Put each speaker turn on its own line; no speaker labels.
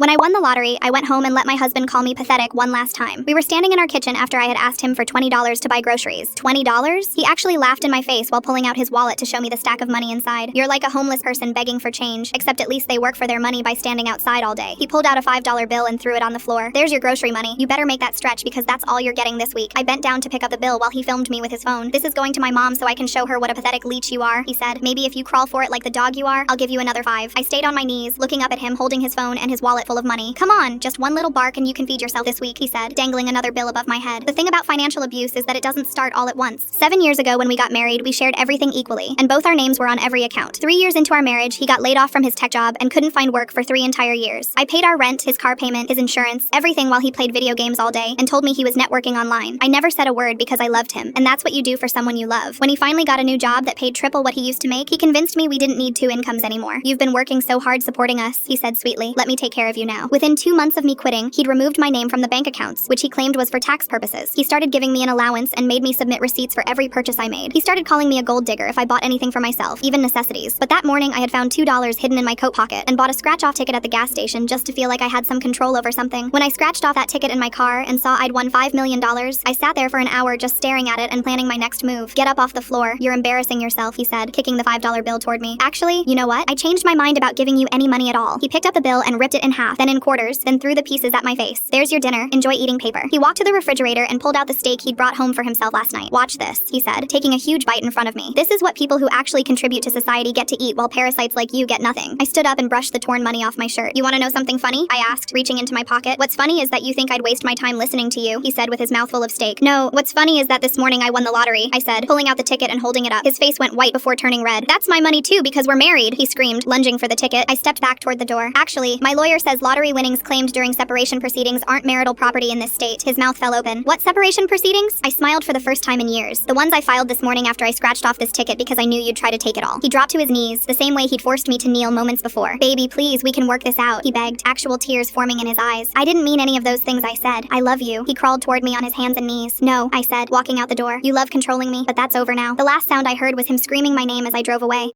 When I won the lottery, I went home and let my husband call me pathetic one last time. We were standing in our kitchen after I had asked him for $20 to buy groceries. $20? He actually laughed in my face while pulling out his wallet to show me the stack of money inside. You're like a homeless person begging for change, except at least they work for their money by standing outside all day. He pulled out a $5 bill and threw it on the floor. There's your grocery money. You better make that stretch because that's all you're getting this week. I bent down to pick up the bill while he filmed me with his phone. This is going to my mom so I can show her what a pathetic leech you are, he said. Maybe if you crawl for it like the dog you are, I'll give you another 5. I stayed on my knees, looking up at him holding his phone and his wallet full of money. Come on, just one little bark and you can feed yourself this week, he said, dangling another bill above my head. The thing about financial abuse is that it doesn't start all at once. 7 years ago when we got married, we shared everything equally, and both our names were on every account. 3 years into our marriage, he got laid off from his tech job and couldn't find work for 3 entire years. I paid our rent, his car payment, his insurance, everything while he played video games all day and told me he was networking online. I never said a word because I loved him, and that's what you do for someone you love. When he finally got a new job that paid triple what he used to make, he convinced me we didn't need 2 incomes anymore. You've been working so hard supporting us, he said sweetly. Let me take care of you now. Within 2 months of me quitting, he'd removed my name from the bank accounts, which he claimed was for tax purposes. He started giving me an allowance and made me submit receipts for every purchase I made. He started calling me a gold digger if I bought anything for myself, even necessities. But that morning I had found $2 hidden in my coat pocket and bought a scratch-off ticket at the gas station just to feel like I had some control over something. When I scratched off that ticket in my car and saw I'd won $5 million, I sat there for an hour just staring at it and planning my next move. Get up off the floor. You're embarrassing yourself, he said, kicking the $5 bill toward me. Actually, you know what? I changed my mind about giving you any money at all. He picked up the bill and ripped it in half, then in quarters, then threw the pieces at my face. There's your dinner. Enjoy eating paper. He walked to the refrigerator and pulled out the steak he'd brought home for himself last night. Watch this, he said, taking a huge bite in front of me. This is what people who actually contribute to society get to eat while parasites like you get nothing. I stood up and brushed the torn money off my shirt. You want to know something funny? I asked, reaching into my pocket. What's funny is that you think I'd waste my time listening to you, he said with his mouth full of steak. No, what's funny is that this morning I won the lottery, I said, pulling out the ticket and holding it up. His face went white before turning red. That's my money too because we're married, he screamed, lunging for the ticket. I stepped back toward the door. Actually, my lawyer says lottery winnings claimed during separation proceedings aren't marital property in this state. His mouth fell open. What separation proceedings? I smiled for the first time in years. The ones I filed this morning after I scratched off this ticket because I knew you'd try to take it all. He dropped to his knees, the same way he'd forced me to kneel moments before. Baby, please, we can work this out, he begged, actual tears forming in his eyes. I didn't mean any of those things I said. I love you. He crawled toward me on his hands and knees. No, I said, walking out the door. You love controlling me, but that's over now. The last sound I heard was him screaming my name as I drove away.